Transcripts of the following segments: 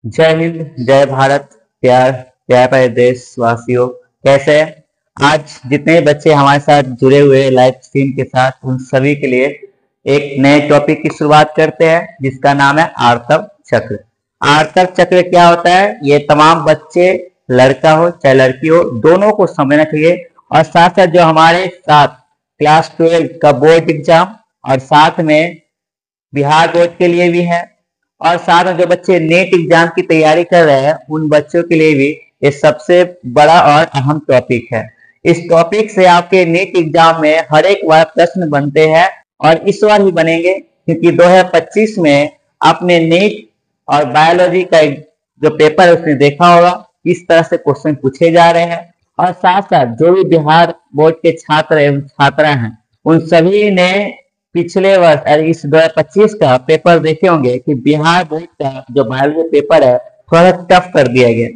जय हिंद, जय भारत। प्यार प्यार प्यारे देशवासियों, कैसे हैं? आज जितने बच्चे हमारे साथ जुड़े हुए हैं लाइव स्ट्रीम के साथ, उन सभी के लिए एक नए टॉपिक की शुरुआत करते हैं जिसका नाम है आर्तव चक्र। आर्तव चक्र क्या होता है, ये तमाम बच्चे, लड़का हो चाहे लड़की हो, दोनों को समझना चाहिए। और साथ साथ जो हमारे साथ क्लास 12 का बोर्ड एग्जाम और साथ में बिहार बोर्ड के लिए भी है, और साथ में जो बच्चे नेट एग्जाम की तैयारी कर रहे हैं उन बच्चों के लिए भी ये सबसे बड़ा और अहम टॉपिक है। इस टॉपिक से आपके नेट एग्जाम में हर एक बार प्रश्न बनते हैं, और इस बार भी बनेंगे क्योंकि 2025 में आपने नेट और बायोलॉजी का जो पेपर है उसमें देखा होगा किस तरह से क्वेश्चन पूछे जा रहे हैं। और साथ साथ जो भी बिहार बोर्ड के छात्र एवं छात्रा हैं उन सभी ने पिछले वर्ष इस 2025 का पेपर देखे होंगे कि बिहार बोर्ड का जो बायोलॉजी पेपर है थोड़ा टफ कर दिया गया,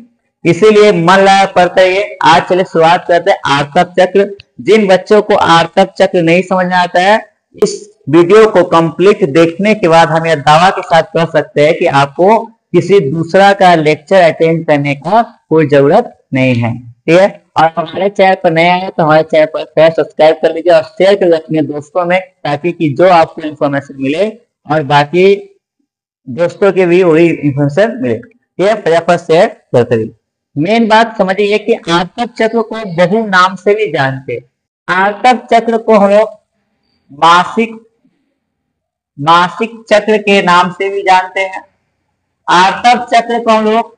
इसीलिए मन लगा पड़ता है। आज चले शुरुआत करते हैं आर्तव चक्र। जिन बच्चों को आर्तव चक्र नहीं समझ में आता है, इस वीडियो को कंप्लीट देखने के बाद हम यह दावा के साथ कह सकते हैं कि आपको किसी दूसरा का लेक्चर अटेंड करने का कोई जरूरत नहीं है। ठीक है, और हमारे चैनल पर नए आए तो हमारे चैनल पर सब्सक्राइब कर लीजिए और शेयर कर अपने दोस्तों में, ताकि कि जो आपको इन्फॉर्मेशन मिले और बाकी दोस्तों के भी वही इन्फॉर्मेशन मिले। ठीक है, फटाफट शेयर करते रहिए। मेन बात समझिए कि आर्तव चक्र को बहु नाम से भी जानते हैं। आर्तव चक्र को हम लोग मासिक मासिक चक्र के नाम से भी जानते हैं। आर्तव चक्र को हम लोग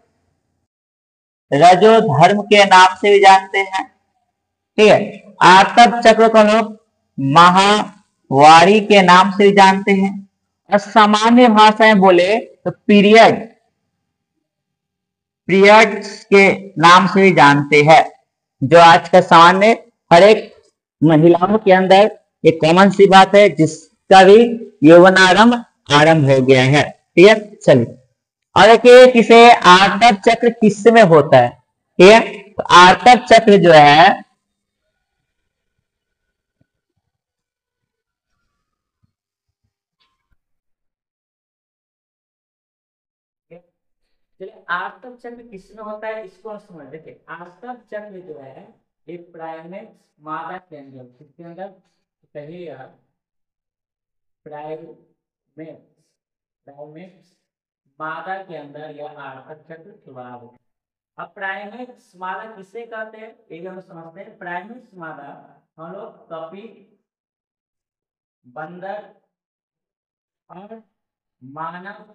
रजो धर्म के नाम से भी जानते हैं। ठीक है, आर्तव चक्र को हम लोग माहवारी के नाम से भी जानते हैं, और सामान्य भाषा में बोले तो पीरियड के नाम से भी जानते हैं। जो आज का सामान्य हर एक महिलाओं के अंदर एक कॉमन सी बात है जिसका भी यौवनारंभ आरंभ हो गया है। ठीक है, चलिए और देखिए किसे आर्तव चक्र किसमें होता है। ठीक है, तो आर्तव चक्र जो है चलिए आर्तव चक्र किसमें होता है इसको हम समझ। देखिए आर्तव चक्र जो है एक प्राइमेट मादा के अंदर, किसके अंदर कहिए यार, प्राइमेट प्राइमेट मादा के अंदर यह आर्तव चक्र स्वभाव है। अब प्राइमेट्स मादा किसे कहते हैं ये हम समझते हैं। प्राइमेट्स मादा हम लोग कपिल, बंदर और मानव,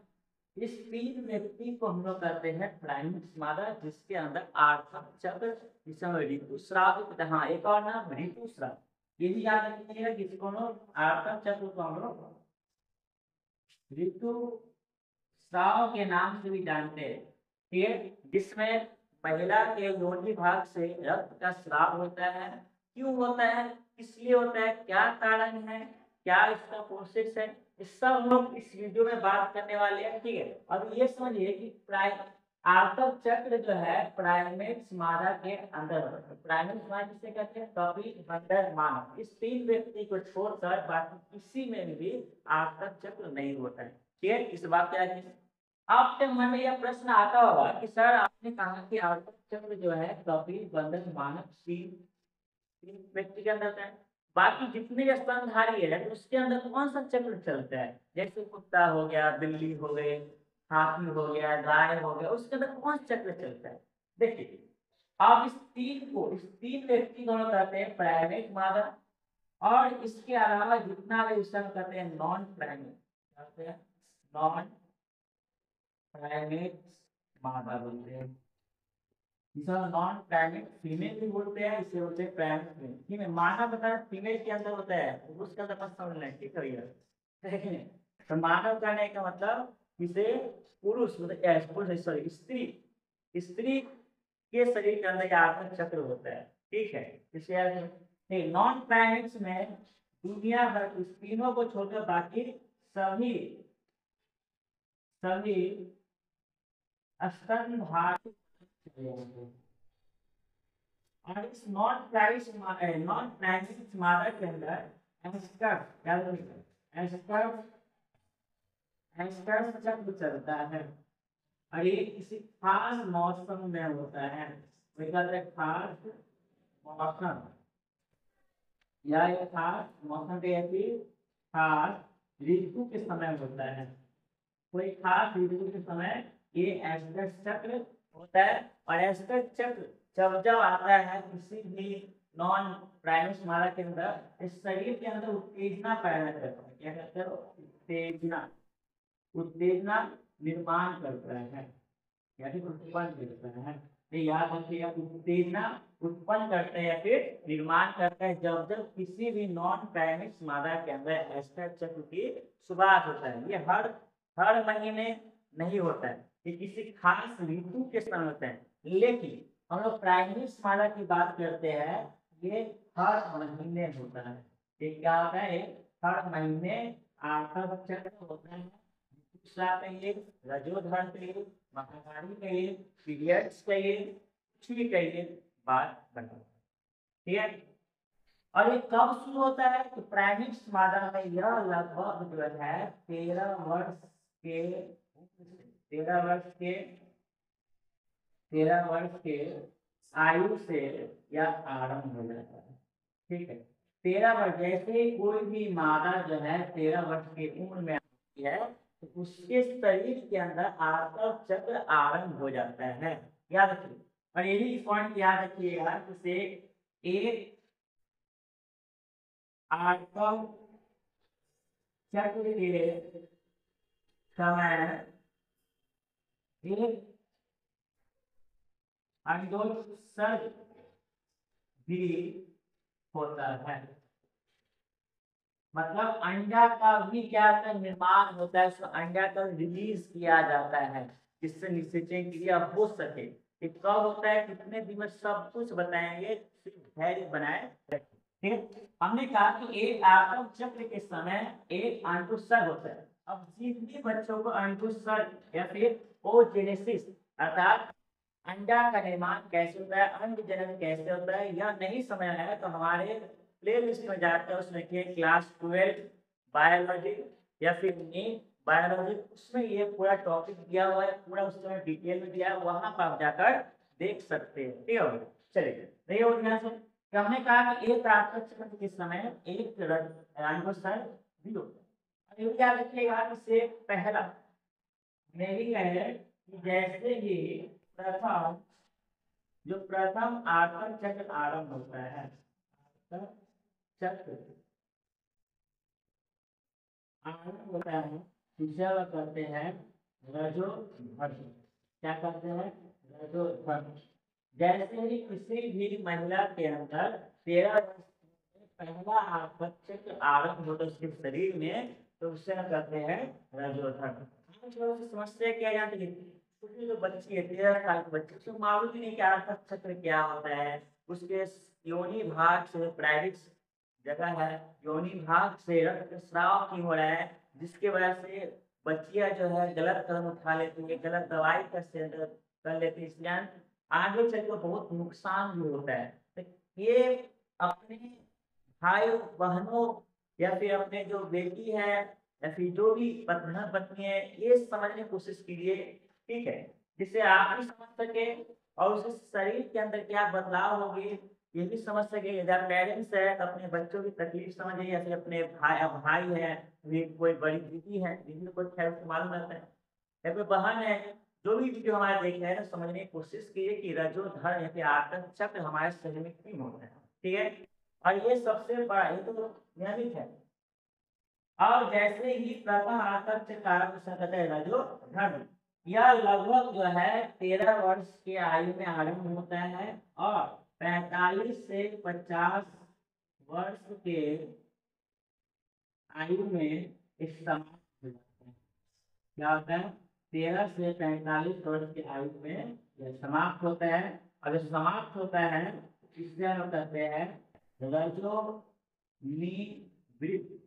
इस तीन व्यक्ति को हम लोग करते हैं प्राइमेट्स मादा, जिसके अंदर आर्तव चक्र, जिसमें ऋतुस्राव, हाँ एक और नाम ऋतुस्राव, ये भी याद रखिएगा किसको हम लोग आर्तव चक्र को हम लोग ऋतुस्राव के नाम से भी जानते हैं। ठीक है, जिसमें महिला के योनि भाग से रक्त का स्राव होता है। क्यों होता है, इसलिए होता है, क्या कारण है, क्या इसका प्रोसेस है, इस सब हम लोग इस वीडियो में बात करने वाले हैं। ठीक है, अब ये समझिए कि आर्तव चक्र जो है प्राइमेट्स मादा के अंदर होता है। प्राइमेट्स मादा किसे कहते हैं, कपिल, बंदर, मानव, इस तीन व्यक्ति को छोड़कर बाकी किसी में भी आर्तव चक्र नहीं होता है। ठीक है, इस बात क्या है। आपके मन में यह प्रश्न आता होगा कि सर आपने कहा कि आर्तव चक्र जो है कपिल, बंदर, मानव, तीन व्यक्ति के अंदर है, बाकी जितने स्तनधारी है उसके अंदर कौन सा चक्र चलता है। जैसे कुत्ता हो गया, बिल्ली हो गए, हाथी हो गया, गाय हो गया, उसके अंदर कौन सा चक्र चलता है। देखिए आप इस तीन व्यक्ति को कहते हैं प्राइमेट मादा, और इसके अलावा जितना भी उसका कहते हैं नॉन प्राइमेट, नॉन प्राइमेट मादा बोलते हैं। जिसे नॉन प्राइमेट फीमेल भी बोलते हैं, इसे बोलते हैं प्राइमेट फीमेल। मानव बता फीमेल के अंदर होता है, उसका तो मत समझ लें। ठीक है, तो मानव कहने का मतलब इसे पुरुष मतलब सॉरी स्त्री, स्त्री के शरीर के अंदर आत्मिक चक्र होता है। ठीक है, इसे नॉन प्राइमेट्स में दुनिया भर इस तीनों को छोड़कर बाकी सभी सभी स्तनधारी, और इस नॉन प्राइमेट मादा के अंदर एस्कर चक्र चलता है। और ये किसी खास मौसम में होता है, खास मौसम या एक खास मौसम के या फिर खास ऋतु के समय होता है। कोई खास ऋतु के समय ये एस्टर चक्र होता है। और एस्टर चक्र जब जब आता है किसी भी नॉन प्राइमेट मादा के अंदर, इस शरीर के अंदर उत्तेजना पैदा करता है। क्या कहते हैं? उत्तेजना, उत्तेजना निर्माण करता है, यानी उत्पन्न करता है। ये याद रखिएगा, उत्तेजना उत्पन्न करता है या फिर निर्माण करता है जब जब किसी भी नॉन प्राइमेट मादा के अंदर एस्टर चक्र की शुरुआत होता है। ये हर महीने नहीं होता है, ये किसी खास ऋतु के समय होता है। लेकिन हम लोग प्राइमेट मादा की बात करते हैं, ये हर महीने होता है। ये क्या होता है? हर महीने आठवां चक्र होता है। दूसरा कहिए, रजोधर कहिए, महाकारी कहिए, पीरियड्स कहिए, कुछ भी कहिए, बात बना। ठीक है? और ये कब शुरू होता है? तो प्राइमेट मादा में यह लगभग जो है 13 वर्ष के आयु से यह आरंभ हो जाता है। ठीक है? 13 वर्ष, जैसे ही कोई भी मादा जो है 13 वर्ष की उम्र में आती है, तो उसके शरीर के अंदर आर्तव चक्र आरंभ हो जाता है। याद रखिए, और ये भी पॉइंट याद रखिएगा, जैसे एक आर्तव चक्र के समय एक अंडोत्सर्ग भी होता है। मतलब अंडा का भी क्या होता है? निर्माण होता है, उसको अंडा का रिलीज किया जाता है जिससे निषेचन क्रिया हो सके। ये कब होता है, कितने दिन में, सब कुछ बताएंगे, सिर्फ धैर्य बनाए रखें। ठीक है? हमने कहा कि एक आत्म चक्र के समय एक अंडोत्सर्ग होता है। अब जिन भी बच्चों को अंडोत्सर्ग या फिर ओजेनेसिस अर्थात अंडा का निर्माण कैसे होता है, अंड जनन कैसे होता है, यह नहीं समझ है तो हमारे प्ले लिस्ट में जाकर उसमें क्लास 12 बायोलॉजी या फिर नीट बायोलॉजी, उसमें ये पूरा टॉपिक दिया हुआ है, पूरा उसमें डिटेल में दिया है, वहां पर आप जाकर देख सकते हैं। ठीक है? चलिए, नहीं हो ध्यान से। तो हमने कहा कि एक चक्र के समय एक राइबोसोम भी होता है। अब ये क्या रखिएगा कि से पहला मेरी है कि जैसे ही प्रथम प्रथम आत्म चक्र आरंभ होता है, आत्म चक्र आरंभ होता है, दूसरा वह करते हैं रजोधर। क्या करते हैं? रजोधर। जैसे ही किसी भी महिला के अंदर 13 वर्ष पहला आत्म चक्र आरंभ होता है उसके शरीर में, तो उससे हम कहते हैं रजोधर। हम थोड़ा सा समस्या क्या जानते हैं, छोटी जो बच्ची है 13 साल की बच्ची, उसको मालूम ही नहीं कि आत्म चक्र क्या होता है। उसके योनि भाग से, प्राइवेट जगह है, योनि भाग से रक्त स्राव क्यों हो रहा है, जिसके वजह से बच्चियां जो है गलत कदम उठा लेती है, गलत दवाई का सेवन कर लेती है, इसलिए आगे चलकर बहुत नुकसान भी होता है। तो ये अपने भाई बहनों या फिर अपने जो बेटी है या फिर जो भी पत्नी है, ये समझने की कोशिश कीजिए। ठीक है? जिससे आप भी समझ सके और उसके शरीर के अंदर क्या बदलाव होगी ये भी समझ सके। यदि आप पेरेंट्स है तो अपने बच्चों की तकलीफ समझिए, या फिर अपने भाई है, कोई बड़ी दीदी है, दीदी को खैर से मालूम रहता है, या फिर बहन है, जो भी वीडियो हमारे देख रहे हैं तो समझने की कोशिश कीजिए कि रजोधर या फिर आत्म चक्र हमारे शरीर में क्यों होता है। ठीक है? और ये सबसे बड़ा, ये तो नियमित है। और जैसे ही प्रथम आत्म चक्र है रजोधर, यह लगभग जो है 13 वर्ष की आयु में आरंभ होता है और 45 से 50 वर्ष के आयु में इस समाप्त हो जाता है। क्या होता है? 13 से 45 वर्ष की आयु में यह समाप्त होता है। और जब समाप्त होता है, इससे हम कहते हैं रजो निवृत्त।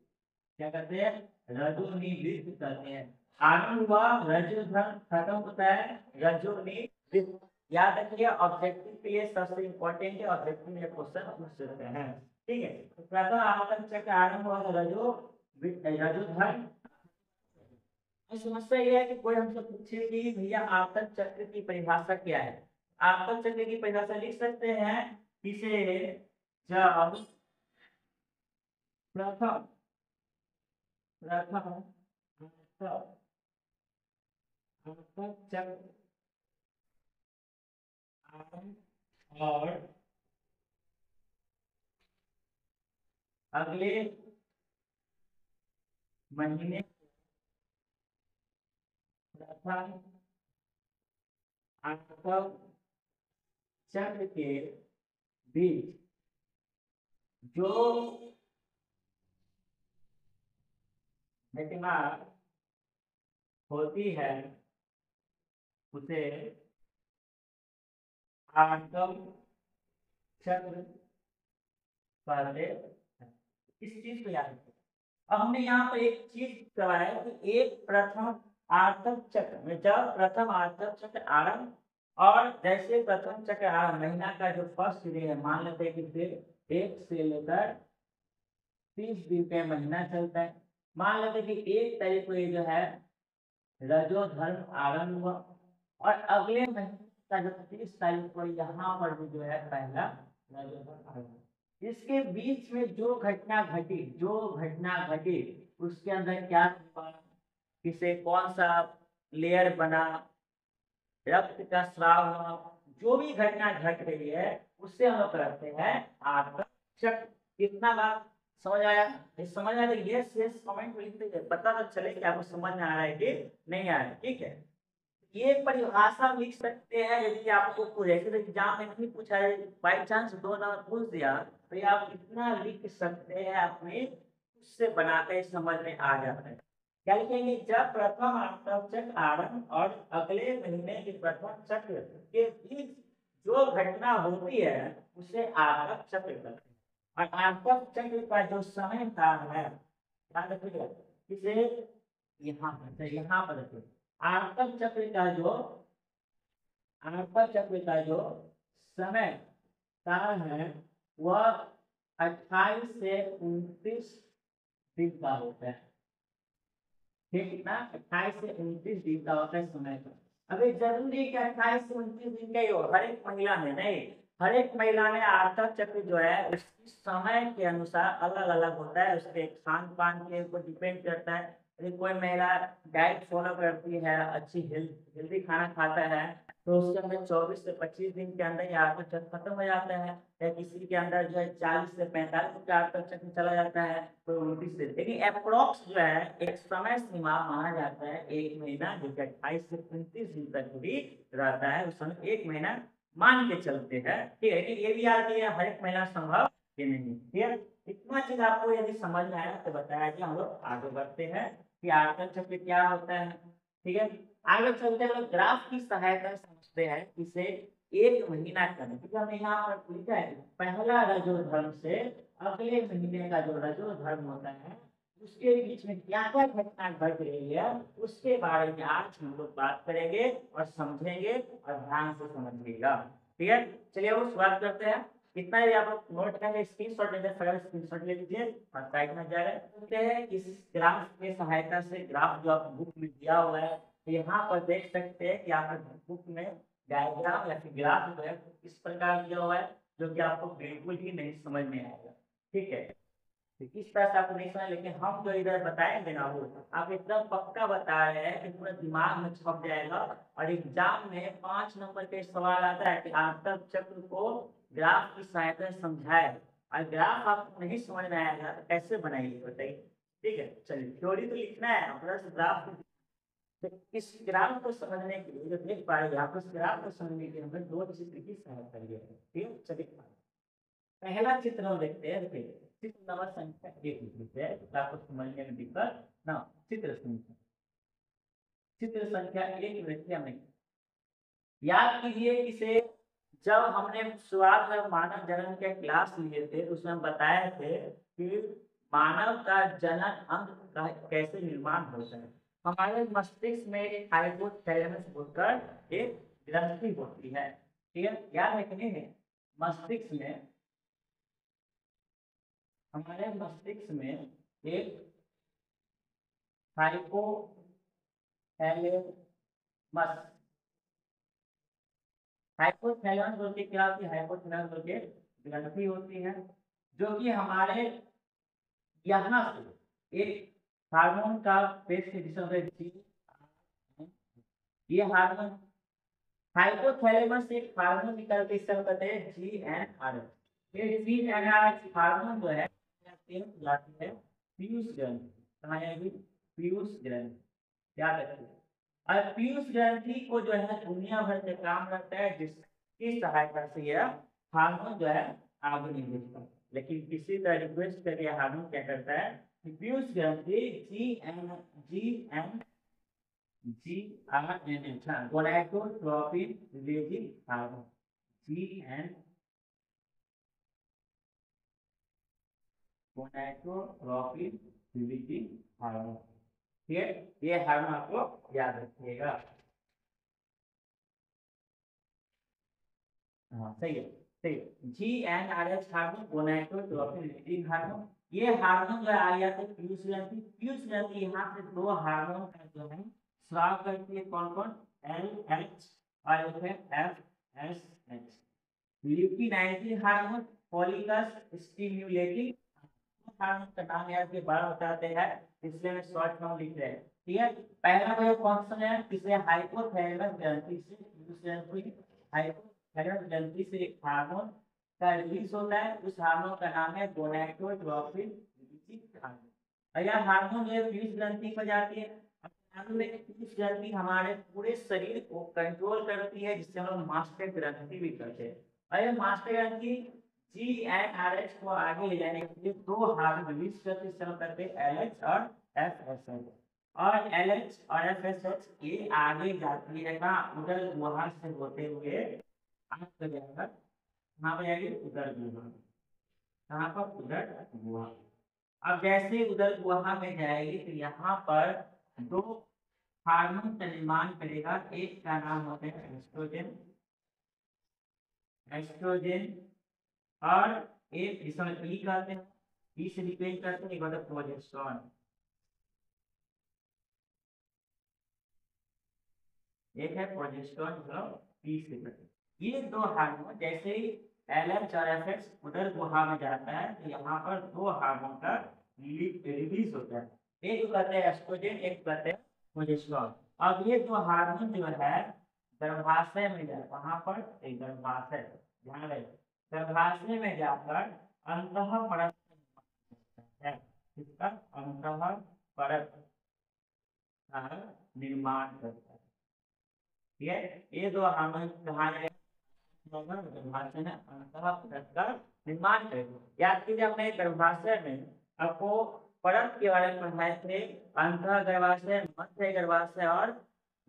क्या कहते हैं? रजो निवृत्त कहते हैं। आरंभ हुआ रजोधर, खत्म होता है रजो निवृत्त। याद रखिए, ऑब्जेक्टिव के लिए सबसे इंपॉर्टेंट है, ऑब्जेक्टिव में क्वेश्चन पूछ सकते हैं। ठीक है? तो प्रथम आवर्तन चक्र आरंभ हुआ रजोधर। समस्या ये है कि कोई हमसे पूछे कि भैया आवर्तन चक्र की परिभाषा क्या है। आवर्तन चक्र की परिभाषा लिख सकते हैं, इसे जब प्रथम प्रथम आवर्तन चक्र आरंभ और अगले महीने प्रथम आवर्तन चक्र के बीच जो घटना होती है उसे आवर्तन चक्र कहते हैं। इस चीज को याद रखिए। अब हमने यहाँ पर एक चीज कराया है कि एक प्रथम आवर्तन चक्र में जब प्रथम आवर्तन चक्र आरंभ और जैसे प्रथम चक्र आरंभ महीना का जो फर्स्ट डे है, मान लेते हैं कि फिर 1 से लेकर 30 दिन का महीना चलता है। मान लेते हैं कि 1 तारीख को ये जो है रजो धर्म आरंभ हुआ और अगले महीने का जो 30 तारीख को यहाँ पर भी जो है पहला रजो धर्म आरंभ हुआ। इसके बीच में जो घटना घटी उसके अंदर क्या हुआ, किसे कौन सा लेयर बना, रक्त का स्राव हुआ, जो भी घटना घट रही है उससे हम लोग करते हैं आवर्तन चक्र। कितना बात समझ आया? समझ आया तो यस यस कमेंट में लिखते जाइए, पता तो चले कि आपको समझ में आ रहा है कि नहीं आ रहा है। ठीक है, ये परिभाषा लिख सकते हैं। यदि आपको कोई ऐसे तो एग्जाम में नहीं पूछा है, बाई चांस 2 नंबर पूछ दिया तो ये आप इतना लिख सकते हैं, अपने उससे बनाकर समझ में आ जाता है। क्या लिखेंगे? जब प्रथम आवर्तन चक्र आरंभ और अगले महीने के प्रथम चक्र के बीच जो घटना होती है उसे आवर्तन चक्र कहते हैं। और आवर्तन चक्र का जो समय काल है, याद रखिएगा, इसे यहाँ पर रखिए। आवर्तन चक्र का जो समय काल है वह 28 से 29 दिन का होता है। ठीक, कितना? 28 से 29 दिन का होता है समय का। अभी जरूरी कि 28 से 29 दिन का ही हो हर एक महिला में नहीं, हर एक महिला में आवर्तन चक्र जो है उसकी समय के अनुसार अलग अलग होता है। उसके खान पान के ऊपर डिपेंड करता है। यदि कोई महिला डाइट फॉलो करती है, अच्छी हेल्दी खाना खाता है, तो उसके अंदर 24 से 25 दिन के अंदर ये आवर्तन चक्र खत्म हो जाता है। या किसी के अंदर जो है 40 से 45 दिन का आवर्तन चक्र चला जाता है, तो 29 दिन। लेकिन अप्रोक्स जो है एक समय सीमा माना जाता है, 1 महीना, जो कि 28 से 29 दिन तक भी रहता है, उस समय 1 महीना मान के चलते हैं। ठीक है, लेकिन ये भी याद रखिए हर एक महीना संभव ये नहीं। ठीक है, इतना चीज आपको यदि समझ में आया तो बताया कि हम लोग आगे बढ़ते हैं कि आवर्तन चक्र क्या होता है। ठीक है, आगे चलते हैं, ग्राफ की सहायता से समझते हैं इसे एक महीना करने, क्योंकि हमने यहाँ पर लिखा है पहला रजो धर्म से अगले महीने का जो रजो धर्म होता है उसके बीच में क्या क्या घटना घट रही है उसके बारे में आज हम लोग बात करेंगे और समझेंगे, और ध्यान से समझिएगा। ठीक है, चलिए अब शुरुआत करते हैं। इतना ही आप लोग नोट करेंगे, स्क्रीनशॉट लेंगे, फटाफट स्क्रीनशॉट ले लीजिए और साइड में जा रहे हैं। इस ग्राफ की सहायता से, ग्राफ जो आप बुक में दिया हुआ है, तो यहाँ पर देख सकते हैं कि आपके बुक में डायग्राम या फिर ग्राफ जो है इस प्रकार दिया हुआ है, जो कि आपको बिल्कुल ही नहीं समझ में आएगा। ठीक है, तो इस तरह से आपको नहीं समझ, लेकिन हम जो इधर बताएंगे ना वो आप एकदम पक्का बता रहे हैं कि पूरा दिमाग में छप जाएगा। और एग्जाम में 5 नंबर के सवाल आता है कि आवर्तन चक्र को ग्राफ की सहायता से समझाए, और ग्राफ आपको नहीं समझ में आएगा तो कैसे बनाएंगे बताइए। ठीक है, चलिए थ्योरी तो लिखना है, प्लस ग्राफ। तो इस ग्राफ को समझने के लिए जो देख पा रहे हैं आप, इस ग्राफ को समझने के लिए हमें 2 चित्र की सहायता करिए। ठीक है, चलिए पहला चित्र हम देखते हैं। देखिए चित्र नंबर संख्या 1 लिखते हैं तो आपको समझने में दिक्कत ना। चित्र संख्या 1 देखिए, हमें याद कीजिए इसे, जब हमने शुरुआत में मानव जन्म के क्लास लिए थे तो उसमें हम बताए थे कि मानव का जनन अंग का कैसे निर्माण होता है। हमारे मस्तिष्क में एक हाइपोथैलेमस बोलकर एक ग्रंथि होती है। ठीक है, याद है कि नहीं है? मस्तिष्क में, हमारे मस्तिष्क में एक हाइपोथैलेमस हाइपोथैलेमस। हाइपोथैलेमस बोल के क्या होती है? हाइपोथैलेमस बोल के ग्रंथि होती है जो कि हमारे यहाँ से एक हार्मोन का पेश जिसे ये हार्मोन हाइपोथैलेमस से एक हार्मोन निकलते इससे हम कहते हैं GnRH। ये GnRH हार्मोन जो है जाती है पीयूष ग्रंथि। कहाँ जाएगी? पीयूष ग्रंथि। याद रखिए। और पीयूष ग्रंथि को जो है दुनिया भर से काम करता है जिसकी सहायता से यह हार्मोन जो है आगे नहीं भेजता। लेकिन किसी तरह रिक्वेस्ट करके हार्मोन क्या करता है कि पीयूष ग्रंथि gonadotropin releasing hormone gonadotropin releasing hormone. ठीक है, ये हार्मोन आपको याद रखिएगा। हाँ सही है, सही है। GnRH hormone gonadotropin releasing hormone. ये हार्मोन जो आ गया था पीयूष ग्रंथि। पीयूष ग्रंथि यहाँ से दो हार्मोन का जो है स्राव करती है। कौन कौन? LH और एक है FSH। Luteinizing hormone, follicle stimulating hormone का नाम याद के बड़ा बताते हैं इसलिए मैं शॉर्ट फॉर्म लिख रहे हैं। ठीक है, पहला जो फंक्शन है किसे हाइपोथैलेमस ग्रंथि से हाइपोथैलेमस ग्रंथि से एक हार्मोन का रिलीज होता है। उस हार्मोन का नाम है गोनाडोट्रोपिन रिलीजिंग हार्मोन। और यह हार्मोन जो है पीयूष ग्रंथि पर जाती है। पीयूष ग्रंथि हमारे पूरे शरीर को कंट्रोल करती है जिससे हम लोग मास्टर ग्रंथि भी करते हैं। और ये मास्टर ग्रंथि GnRH को आगे ले जाने के लिए दो हार्मोन रिलीज करते हैं LH और FSH। और LH और FSH ये आगे जाती है कहाँ? उदर गुहा से होते हुए आपको जाएगा कहाँ पर जाएगी? उदर गुहा। कहाँ पर? उदर गुहा। अब जैसे उदर गुहा में जाएगी तो यहाँ पर दो हार्मोन का निर्माण करेगा। एक का नाम होता है एस्ट्रोजन और एक जिसमें ई कहते हैं, ई से रिप्लेस करते हैं, एक होता है प्रोजेस्टेरोन। एक है प्रोजेस्टेरोन मतलब ई से करते हैं। ये दो हार्मोन जैसे ही LH और FH उदर गुहा में जाता है तो यहाँ पर दो हार्मोन का रिलीज होता है। एक कहते हैं एस्ट्रोजन, एक कहते हैं प्रोजेस्टेरोन। अब ये दो हार्मोन जो है गर्भाशय में जाए वहां पर गर्भाशय ध्यान रहे गर्भाशय में जाकर अंतः परत है। इसका अंतः परत का निर्माण करता है। ठीक है, ये दो हार्मोन कहाँ गर्भाशय में अंतः परत का निर्माण करेगा। याद कीजिए अपने गर्भाशय में आपको परत के बारे में पढ़ाए थे। अंतः गर्भाशय, मध्य गर्भाशय और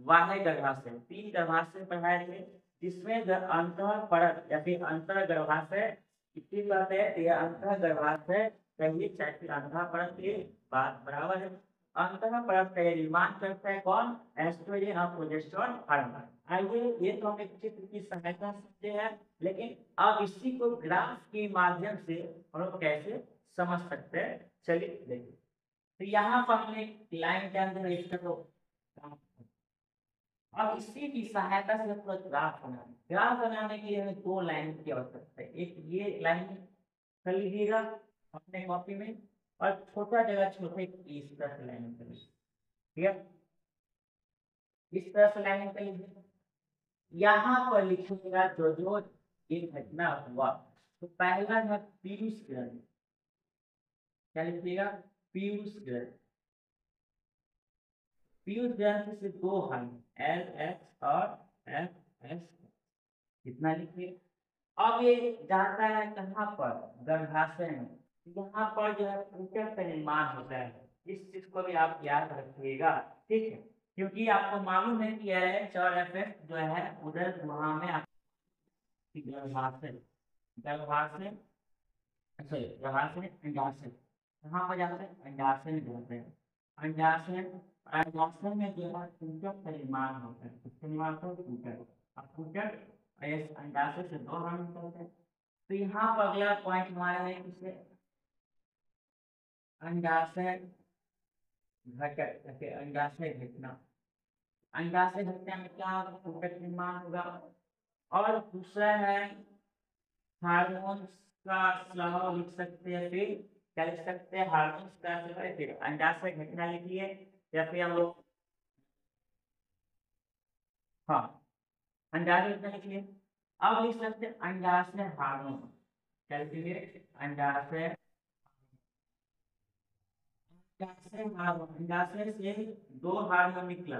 बाह्य गर्भाशय, तीन गर्भाशय पढ़ाए थे जिसमें अंतः परत या फिर अंतर गर्भाशय कितनी कहते हैं? यह अंतः गर्भाशय कहिए चाहे फिर अंतः परत की बात बराबर है। अंतः परत का निर्माण करता है कौन? एस्ट्रोजन और प्रोजेस्टेरोन हार्मोन। आइए ये तो हम एक चित्र की सहायता से समझे हैं, लेकिन अब इसी को ग्राफ के माध्यम से हम लोग कैसे समझ सकते हैं चलिए देखिए। तो यहाँ पर हमने लाइन के अंदर इसका तो अब इसी की सहायता से पूरा ग्राफ बनाने के लिए हमें दो लाइन की आवश्यकता है। एक ये लाइन कर लीजिएगा अपने कॉपी में और छोटा जगह छोटे इस तरह से लाइन कर लीजिए। ठीक है, इस तरह से लाइन कर लीजिए। यहाँ पर लिखिएगा जो जो एक घटना हुआ। तो पहला है पीयूष ग्रंथि। क्या लिखिएगा? पीयूष ग्रंथि। पीयूष ग्रंथि से दो हार्मोन LH और FS कितना लिखिए। अब ये जाता है कहाँ पर? गर्भाशय में। यहाँ पर जो है ऊतक का निर्माण होता है। इस चीज को भी आप याद रखिएगा, ठीक है, क्योंकि आपको मालूम है कि LH और FS जो है उदर गुहा में गर्भाशय गर्भाशय गर्भाशय अंडाशय कहाँ पर जाते हैं? अंडाशय में जाते हैं। अंडाशय में जो है ऊतक का निर्माण होता है। किसका निर्माण होता है? ऊतक। अब ऊतक अंडाशय से दो हार्मोन निकलते हैं। तो यहाँ पर अगला पॉइंट हमारा है किसे? अंडाशय घटक, अंडाशय घटना। अंडाशय घटना में क्या होगा, ऊतक निर्माण होगा। और दूसरा है हार्मोन्स का स्राव लिख सकते हैं, फिर क्या लिख सकते हैं, हार्मोन्स का स्राव, फिर अंडाशय घटना लिखिए, या फिर हम लोग हाँ अंडाशय घटना लिखिए। अब लिख सकते हैं अंडाशय हार्मोन, क्या लिखेंगे, अंडाशय, अंडाशय हार्मोन, अंडाशय से दो हार्मोन निकला,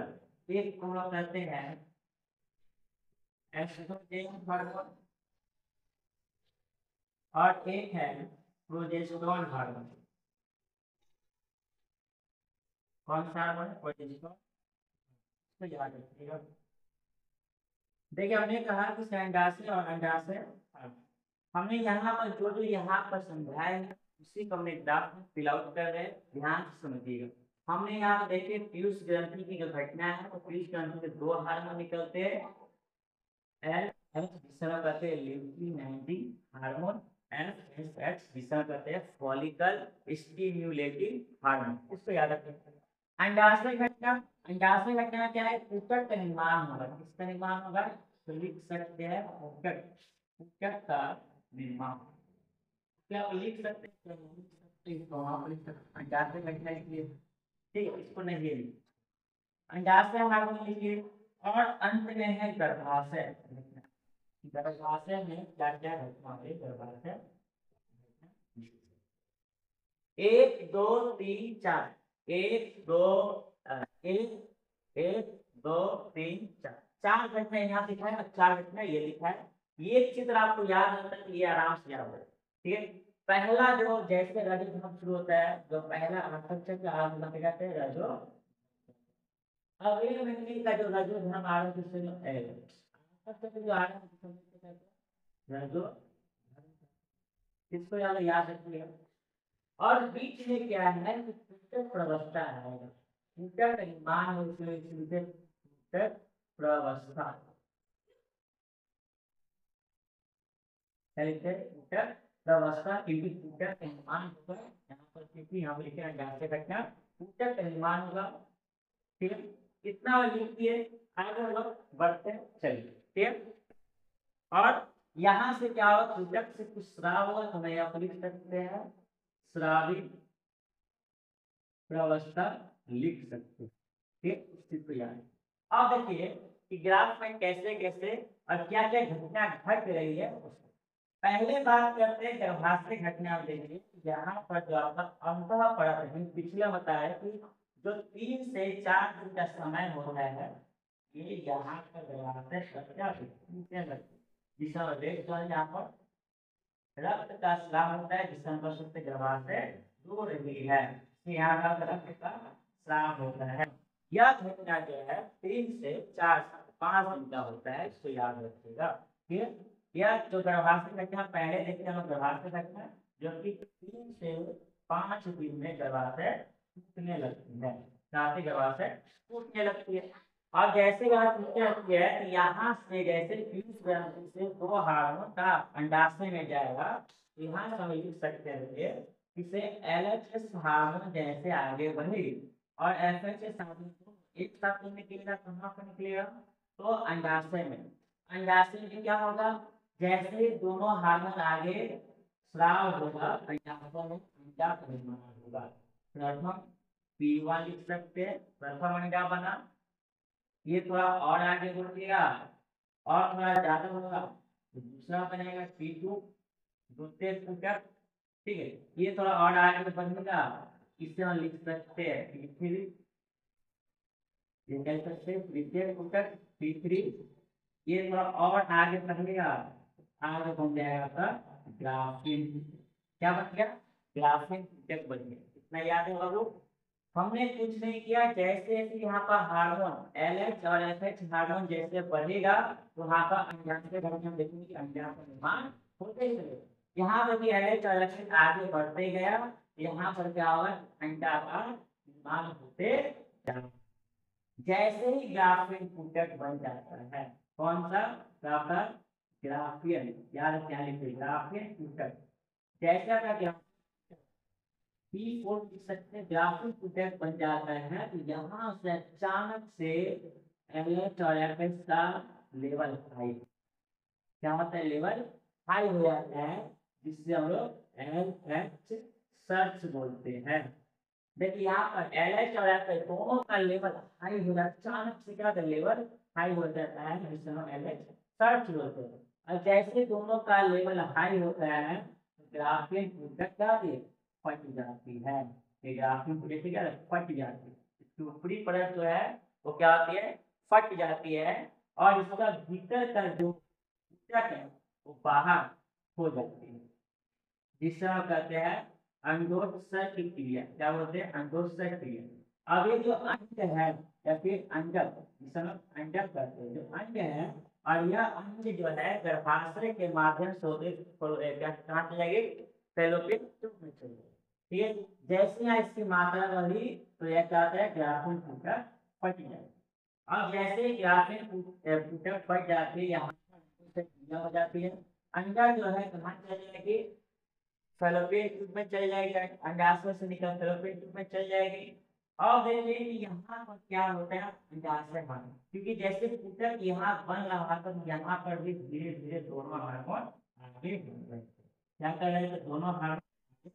एक को हम कहते हैं एस्ट्रोजन हार्मोन और एक है प्रोजेस्टेरोन हार्मोन। कौन सा हार्मोन है, प्रोजेस्टेरोन, तो याद रखिएगा। देखिए हमने कहा कि अंडाशय और अंडाशय हार्मोन, हमने यहाँ पर जो जो यहाँ पर समझाया है उसी को हमने ग्राफ में फिल आउट कर रहे हैं, ध्यान से समझिएगा। हमने यहाँ पर देखिए पीयूष ग्रंथि की जो घटना है, तो पीयूष ग्रंथि से दो हार्मोन निकलते हैं, एल एच जिसमें कहते हैं lutein hormone, F S H जिसमें कहते हैं फॉलिकल स्टिम्युलेटिंग हार्मोन, इसको याद रखें। अंडाशय घटना, अंडाशय घटना में क्या है, ऊतक का निर्माण होगा, किसका निर्माण होगा, तो लिख सकते हैं ऊतक, ऊतक का निर्माण, क्या लिख सकते हैं, क्या लिख सकते हैं, तो वहां पर लिख सकते हैं अंडाशय घटना लिखिए, ठीक है, इसको नहीं लिखिए, अंडाशय हार्मोन लिखिए। और अंत में है गर्भाशय, गर्भाशय में क्या क्या घटना है, गर्भाशय, एक दो तीन चार, एक दो एक एक दो तीन चार, चार घटना यहाँ लिखा है, चार घटना ये लिखा है। ये चित्र आपको याद रहता है तो ये आराम से याद है, ठीक है। पहला जो जैसे रजो धर्म शुरू होता है, जो पहला आरंभ चक्र आरंभ कहते हैं रजो, अगले महीने का जो रजो धर्म आरंभ से चक्र जो आरंभ रजो, इसको याद रखिएगा। और बीच में क्या है, ऊतक प्रवस्था है, ऊतक निर्माण ऊतक प्रवस्था, ऊतक प्रवस्था, क्योंकि ऊतक निर्माण होगा यहाँ पर, क्योंकि हम लिखे अंडाशय घटना, ऊतक निर्माण होगा, ठीक है, इतना लिखिए, आगे हम लोग बढ़ते चलिए, ठीक है। और यहाँ से क्या होगा, ऊतक से कुछ स्राव होगा, तो मैं यहाँ पर लिख सकते हैं स्रावित प्रवस्था लिख सकते हैं, ठीक, उस चीज को याद। अब देखिए कि ग्राफ में कैसे कैसे और क्या क्या घटना घट रही है। पहले बात करते हैं गर्भाशय घटना, देखिए यहाँ पर जो आपका अंतः परत है, पिछले बताया कि जो 3 से 4 दिन का समय होता है, ये यहाँ पर गर्भाशय दिशा यहाँ पर रक्त का स्राव होता है, जिसका मतलब गर्भाशय हो रही है, यहाँ का रक्त का स्राव होता है। यह घटना जो है 3 से 4 5 दिन का होता है, इसको याद रखिएगा, ठीक है। यह जो गर्भाशय घटना पहले देखते हैं गर्भाशय घटना, जो कि 3 से 5 दिन में गर्भाशय टूटने लगती है, साथ ही गर्भाशय टूटने लगती है। और जैसे बात लगती है कि यहाँ से जैसे पीयूष ग्रंथि से दो हार्मोन का अंडाशय में जाएगा, यहाँ से हम लिख सकते हैं इसे एलएचएस हार्मोन जैसे आगे बढ़ेगी और एफएचएस हार्मोन को एक साथ में निकलेगा, कहाँ पर निकलेगा, तो अंडाशय में। अंडाशय में क्या होगा, जैसे दोनों हार्मोन आगे स्राव होगा, अंडाशय में अंडा का निर्माण होगा। प्रथम P1 लिख सकते हैं, प्रथम अंडा बना, ये थोड़ा और आगे बढ़ गया और थोड़ा ज्यादा होगा तो दूसरा बनेगा P2, दूसरे ऊतक, ठीक है, ये थोड़ा और आगे बढ़ेगा, इसे हम लिख सकते हैं P3, ये कह सकते हैं तृतीय ऊतक P3, ये थोड़ा और आगे बढ़ेगा, आगे बन जाएगा आपका ग्राफिन, क्या बन गया, ग्राफिन ऊतक बन गया, इतना याद है लोग। हमने कुछ नहीं किया, जैसे जैसे यहाँ पर हार्मोन एलएच और एफएच हार्मोन जैसे बढ़ेगा तो वहाँ पर अंडाशय घटना में देखेंगे कि अंडा का निर्माण होते ही चलेगा। यहाँ पर भी एलएच और एफएच आगे बढ़ते गया, यहाँ पर क्या होगा, अंडा का निर्माण होते जाएगा। जैसे ही ग्राफिन ऊतक बन जाता है, कौन सा ग्राफियन, याद क्या लिखे, ग्राफियन ऊतक, जैसा का P4 लिख सकते हैं, ग्राफिक ऊतक बन जाता है, तो यहाँ से अचानक से एलएच और एफएच का लेवल हाई, क्या होता है, लेवल हाई हो जाता है, जिससे हम लोग एल एच सर्च बोलते हैं। देखिए यहाँ पर एल एच और एफ एच दोनों का लेवल हाई हो जाता है, अचानक से क्या लेवल हाई हो जाता है, जिससे हम एल एच सर्च बोलते हैं। और जैसे दोनों का लेवल हाई होता है तो ग्राफीन प्रोडक्ट क्या होती है, फट जाती है। ये ग्राफीन प्रोडक्ट क्या है, फट जाती है, इसकी ऊपरी परत जो है वो क्या होती है, फट जाती है, और इसका भीतर का जो ऊतक है वो बाहर हो जाती है, जिसे हम कहते हैं अंडोत्सर्ग की क्रिया। क्या बोलते हैं, अंडोत्सर्ग क्रिया। अब ये जो अंड है या फिर अंडक, जिसे हम अंडक कहते हैं, जो अंड है, और यह अंड जो है गर्भाशय के माध्यम से होते क्या कहाँ चले गए, फैलोपियन ट्यूब में चले गए। ठीक है, जैसे यहाँ इसकी मात्रा बढ़ी तो यह क्या होता है, ग्राफीन फूटा फट जाए। अब जैसे ग्राफीन फूटा फट जाती है, यहाँ पर क्रिया हो जाती है, अंडा जो है कहाँ चले जाएगी, फैलोपियन ट्यूब में चल जाएगी, अंडाशय से निकल फैलोपियन ट्यूब में चल जाएगी। और देखिए कि यहाँ पर क्या होता है, अंडाशय भाग, क्योंकि जैसे ऊतक यहाँ बन रहा है तो यहाँ पर भी धीरे धीरे दोनों हार्मोन आगे बढ़ रहे हैं। क्या कर रहे हैं, तो दोनों हार्मोन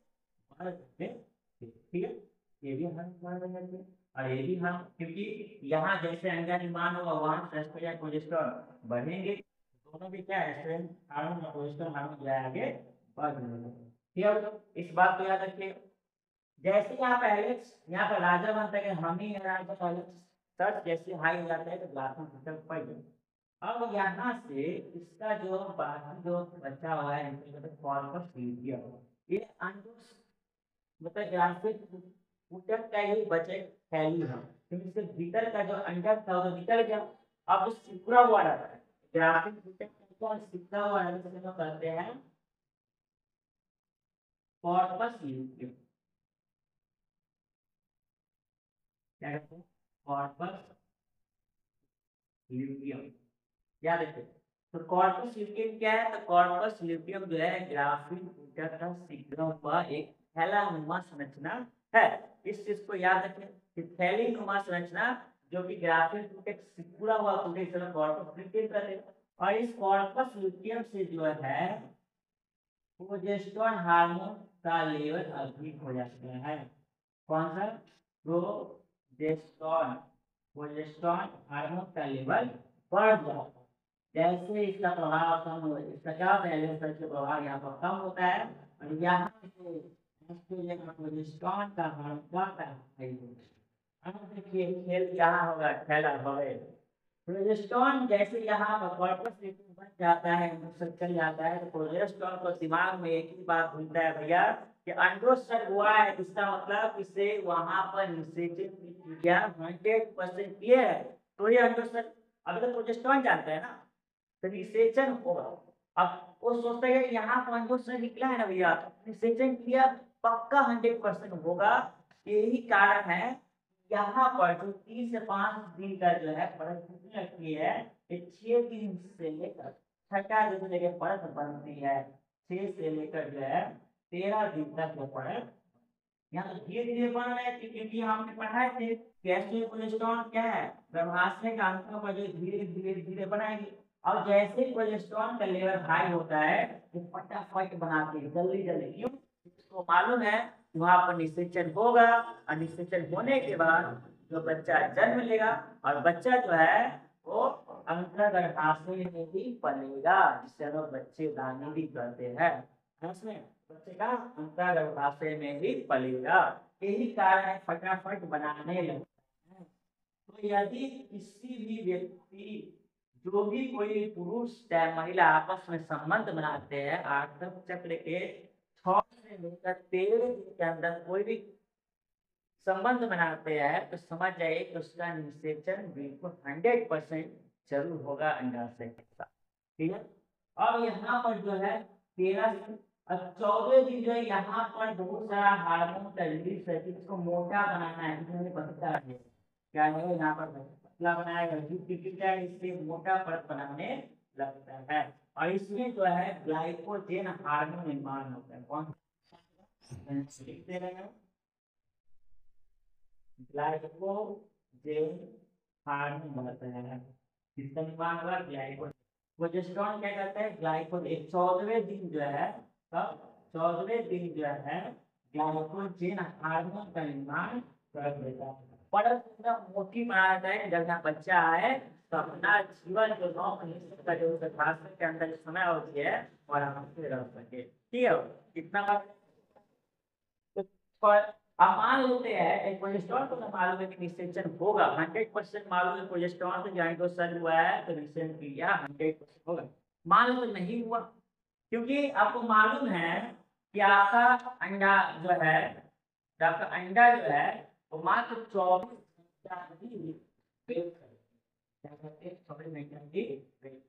बढ़ रहे हैं। ठीक है, ये भी हार्मोन बढ़ रहे हैं और ये भी हम, क्योंकि यहाँ जैसे अंडा निर्माण होगा वहाँ टेस्टोस्टेरोन या प्रोजेस्टेरोन बढ़ेंगे, दोनों भी क्या है, एस्ट्रोजन हार्मोन और प्रोजेस्टेरोन हार्मोन जो है आगे बढ़ रहे हैं। ठीक है, इस बात को याद रखिए। जैसे यहाँ पे एलेक्स, यहाँ पे राजा बनता है कि हम ही है राजा, तो एलेक्स सर्च जैसे हाई हो जाता है तो ग्लास में तक पड़ जाए। अब यहाँ से इसका जो बाकी जो बचा हुआ है कॉर्पस ल्यूटियम, ये अंडोस मतलब ग्राफिक ऊतक का ही बचे फैली है, क्योंकि इसके भीतर का जो अंडक था वो तो निकल गया, अब जो सिकुड़ा हुआ रहता है ग्राफिक ऊतक को सिकुड़ा हुआ रहता है, जिसे कहते हैं कॉर्पस ल्यूटियम। क्या कहते हैं, कॉर्पस ल्यूटियम, याद रखिए। तो कॉर्पस ल्यूटियम क्या है, तो कॉर्पस ल्यूटियम जो है ग्राफीन ऊतक का सिकुड़ा हुआ एक थैलानुमा संरचना है। इस चीज को याद रखें कि थैलीनुमा संरचना जो कि ग्राफीन ऊतक सिकुड़ा हुआ ऊतक से कॉर्पस ल्यूटियम कहते हैं। और इस कॉर्पस ल्यूटियम से जो है प्रोजेस्टेरोन हार्मोन का लेवल अधिक हो जाता है। कौन सा, प्रोजेस्टेरोन, प्रोजेस्टेरोन हार्मोन का लेवल बढ़ जाता है। जैसे इसका प्रभाव कम हो, इसका क्या होता है, एलिवेशन का प्रभाव यहाँ पर कम होता है, और यहाँ से एस्ट्रोजन और प्रोजेस्टेरोन का हार्मोन बढ़ता है। अब देखिए खेल यहाँ होगा, खेला होगा, प्रोजेस्टेरोन जैसे यहाँ पर कॉर्पस ल्यूटियम बन जाता है, अंडोत्सर्ग चल जाता है, तो प्रोजेस्टेरोन को दिमाग में एक ही बात घूमता है भैया कि अंडोत्सर्ग हुआ है, इसका मतलब इसे वहां पर निषेचन की क्रिया 100% किए है, तो ये अंडोत्सर्ग। अभी तो प्रोजेस्टेरोन जानता है ना, तो निषेचन होगा। अब वो सोचता है कि यहाँ पर अंडोत्सर्ग निकला है ना भैया, तो निषेचन क्रिया पक्का 100% होगा। यही कारण है यहाँ पर जो 3 से 5 दिन का जो है परत कितनी लगती है, ये 6 दिन से लेकर छठा दिन से लेकर परत बनती है, 6 से लेकर जो है 13 दिन तक वो परत यहाँ तो धीरे धीरे बन रहे थे, क्योंकि हमने पढ़ाए थे कि एस्ट्रोजन प्रोजेस्टेरोन क्या है, गर्भाशय का अंतों पर जो धीरे धीरे धीरे बनाएगी। और जैसे ही प्रोजेस्टेरोन का लेवल हाई होता है वो फटाफट बनाते हैं जल्दी जल्दी, क्यों, इसको मालूम है वहां पर निषेचन होगा, और निषेचन होने के बाद जो बच्चा जन्म लेगा, और बच्चा जो है वो अंतर्गर्भाशय में ही पलेगा, जिससे हम लोग बच्चे दानी भी कहते हैं। उसमें बच्चे का अंतर्गर्भाशय में ही पलेगा, यही कारण है फटाफट बनाने लगता है। तो यदि किसी भी व्यक्ति, जो भी कोई पुरुष चाहे महिला आपस में संबंध बनाते हैं, आठम चक्र के 6 से लेकर 13 दिन के अंदर कोई भी संबंध बनाते हैं, तो समझ जाइए कि उसका निषेचन बिल्कुल 100% जरूर होगा अंडाशय के साथ। ठीक है, अब यहाँ पर जो है 13 और 14 दिन जो है यहाँ पर बहुत सारा हार्मोन का रिलीज है, इसको मोटा बनाना है, इसमें बनता है क्या है, यहाँ पर पतला बनाएगा, इससे मोटा परत बनाने लगता है, और इसमें जो है ग्लाइकोजेन हार्मोन निर्माण होता है। कौन लिख दे रहे हैं, ग्लाइकोजेन हार्मोन होता है। किसका निर्माण होगा? ग्लाइकोजन। प्रोजेस्टेरॉन क्या करता है? ग्लाइकोजन 14वें दिन जो है, कब? 14वें दिन जो है ग्लाइकोजन हार्मोन का निर्माण कर देता है। परत इतना मोटी बना देता है, जब यहाँ बच्चा आए तो अपना जीवन जो 9 महीने का जो गर्भाशय के अंदर समय होती है और आराम से रह सके। ठीक है, कितना बात। तो पर अब मान लेते हैं एक प्रोजेस्टेरॉन को मालूम है कि निषेचन होगा, 100% मालूम है प्रोजेस्टेरॉन से ज्वाइंट सेल हुआ है तो निषेचन क्रिया 100% होगा। मान लो तो नहीं हुआ, क्योंकि आपको मालूम है कि आपका अंडा जो है, आपका अंडा जो है वो मात्र 24 घंटा ही वेट करेगा। क्या कहते हैं? 24 घंटा ही वेट।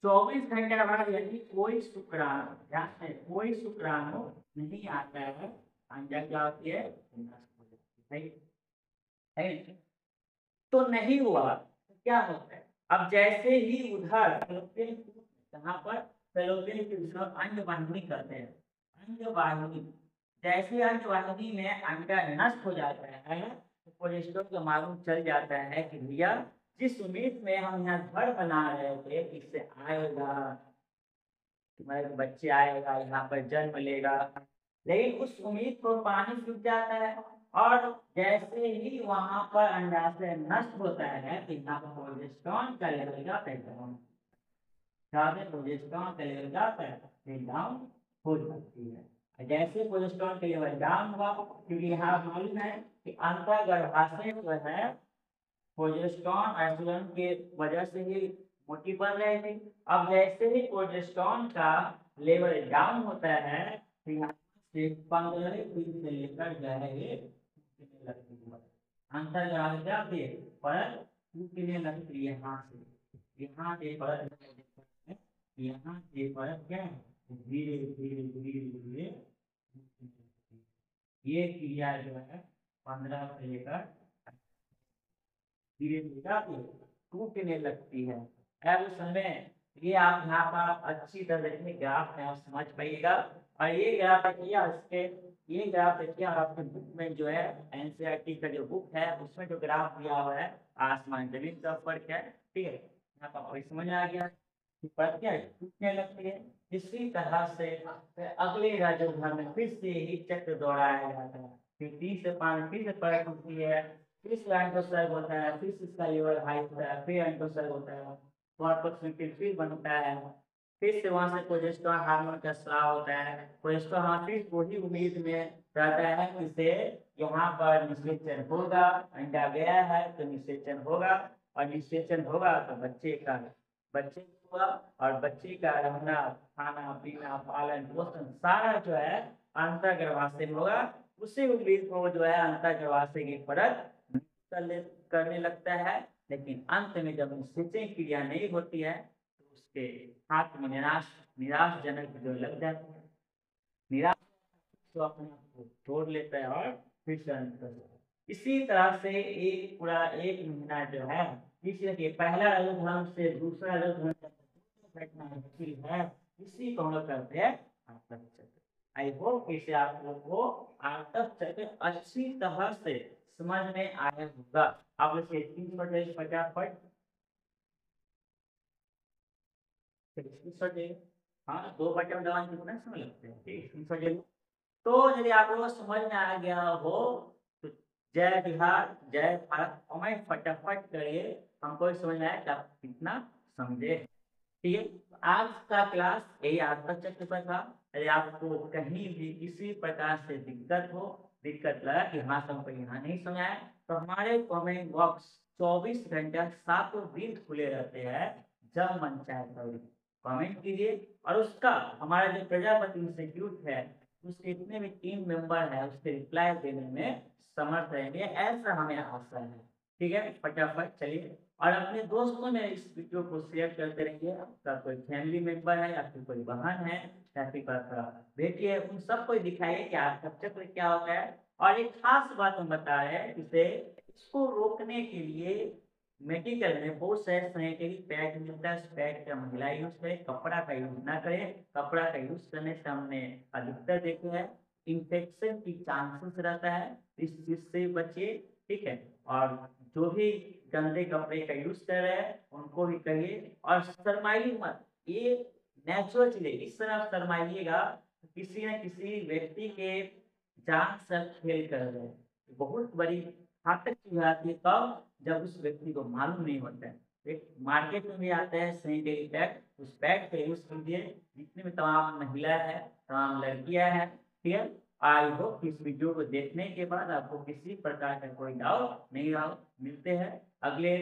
24 घंटे के बाद यदि कोई शुक्राणु, ध्यान से, कोई शुक्राणु नहीं आता है, अंडा क्या होती है? नष्ट हो जाती है। है? तो नहीं हुआ तो क्या होता है? अब जैसे ही उधर कहाँ पर फैलोपियन की अंडवाहिनी कहते हैं, अंडवाहिनी, जैसे अंडवाहिनी में अंडा नष्ट हो जाता है तो कोलेस्ट्रॉल का मालूम चल जाता है कि भैया जिस उम्मीद में हम यहाँ घर बना रहे थे इससे आएगा, तुम्हारे बच्चे आएगा, यहाँ पर जन्म लेगा, लेकिन उस उम्मीद को पानी सूख जाता है। और जैसे ही वहां पर अंडाशय नष्ट होता है तो यहाँ पर प्रोजेस्टेरॉन का लेवल जाता है डाउन, प्रोजेस्टेरॉन का लेवल जाता है डाउन हो जाती है। जैसे प्रोजेस्टेरॉन का लेवल डाउन हुआ, क्योंकि यहाँ मालूम है कि अंतर्गर्भाशय जो है प्रोजेस्टेरॉन एस्ट्रोजन के वजह से ही मोटी बन रहे थे। अब जैसे ही प्रोजेस्टेरॉन का लेवल डाउन होता है तो यहाँ से 15 दिन से लेकर जो है ये टूटने लगती है, अंतर्ग्राह जाती है परत टूटने लगती है। यहाँ से परत, यहाँ से परत क्या है? धीरे धीरे धीरे धीरे ये क्रिया जो है 15 से लेकर धीरे धीरे जाती है, टूटने लगती है। अब उस समय ये आप यहाँ पर अच्छी तरह देखिए, ग्राफ में आप समझ पाइएगा। और ये ग्राफ देखिए इसके, ये ग्राफ देखिए आपके बुक में जो है एनसीईआरटी का जो बुक है उसमें जो ग्राफ दिया हुआ है आसमान जमीन का फर्क है। ठीक है, यहाँ पर आपको समझ आ गया कि परत क्या है? टूटने लगती है। इसी तरह से अगले राजस्थान में फिर से ही चक्र दोहराया जाता है, फिर 3 से 5 फिर से परत टूटती है, फिर से एंडोसर्ग होता है, फिर से इसका लेवल हाई होता है, फिर एंडोसर्ग होता है, कॉर्पस में फिर बनता है, फिर से वहां से प्रोजेस्टेरॉन हार्मोन का स्राव होता है। प्रोजेस्टेरॉन फिर वही उम्मीद में रहता है कि इसे यहाँ पर निषेचन होगा, अंडा गया है तो निषेचन होगा, और निषेचन होगा तो बच्चे हुआ, और बच्चे का रहना, खाना पीना, पालन पोषण सारा जो है अंतर्गर्भाशय में होगा। उसी उम्मीद को जो है अंतर्गर्भाशय की परत करने लगता है, लेकिन अंत में जब निषेचन क्रिया नहीं होती है तो उसके हाथ में निराशजनक जो लग जाता है, निराश तो अपने आप को तोड़ लेता है और फिर से अंत कर देता है। इसी तरह से एक पूरा 1 महीना जो है, इसलिए पहला रजोधर्म से दूसरा रजोधर्म घटना होती है, इसी को हम लोग कहते हैं आतप चक्र। आई होप इसे आप लोग को आतप चक्र अच्छी तरह से समझ में आया होगा। आप लोग फटाफट हाँ 2 बटन दबाने कितना समय लगता है? ठीक, तो यदि आप लोगों को समझ में आ गया हो तो जय बिहार जय भारत हमें फटाफट करिए, हमको समझ में आया कि आप कितना समझे। ठीक है, तो आज का क्लास यही आपका चक्र पर था। यदि आपको कहीं भी किसी प्रकार से दिक्कत लगा कि हाँ हमको यहाँ नहीं समझ आया, तो हमारे कमेंट बॉक्स 24 घंटे 7 दिन खुले रहते हैं, जब मन चाहे तभी कमेंट कीजिए। और उसका हमारा जो प्रजापति इंस्टीट्यूट है उसके जितने भी टीम मेंबर है उसके रिप्लाई देने में समर्थ रहेंगे, ऐसा हमें आशा है। ठीक है, फटाफट चलिए और अपने दोस्तों में इस वीडियो को शेयर करते रहिए। आपका कोई फैमिली मेंबर है या फिर कोई बहन है या फिर बेटी है, उन सबको दिखाइए कि आपका चक्र क्या होता है। और एक खास बात हम बता रहे हैं, इसे इसको रोकने के लिए मेडिकल में बहुत सारे सैनिटरी पैड मिलता है, उस पैड का महिला यूज करें, कपड़ा का यूज ना करें। कपड़ा का यूज करने से हमने अधिकतर देखे हैं इन्फेक्शन की चांसेस रहता है, इस चीज से बचिए। ठीक है। और जो भी गंदे कपड़े का यूज कर रहे हैं उनको भी कहिए, और शर्माइए मत। ये नेचुरल चीज है, इस तरह आप शर्माइएगा किसी न किसी व्यक्ति के जान से खेल कर रहे हैं, बहुत बड़ी घातक चीज हो जाती है तब जब उस व्यक्ति को मालूम नहीं होता है। एक मार्केट में भी आता है सैनिटरी पैड, उस पैड का यूज कीजिए। जितनी भी तमाम महिला है, तमाम लड़कियां हैं, ठीक है। आई होप इस वीडियो को देखने के बाद आपको किसी प्रकार का कोई डाउट नहीं रहा हो। मिलते हैं अगले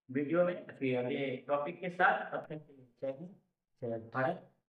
वीडियो में फिर अगले टॉपिक के साथ। तब तक के लिए जय हिंद, जय भारत।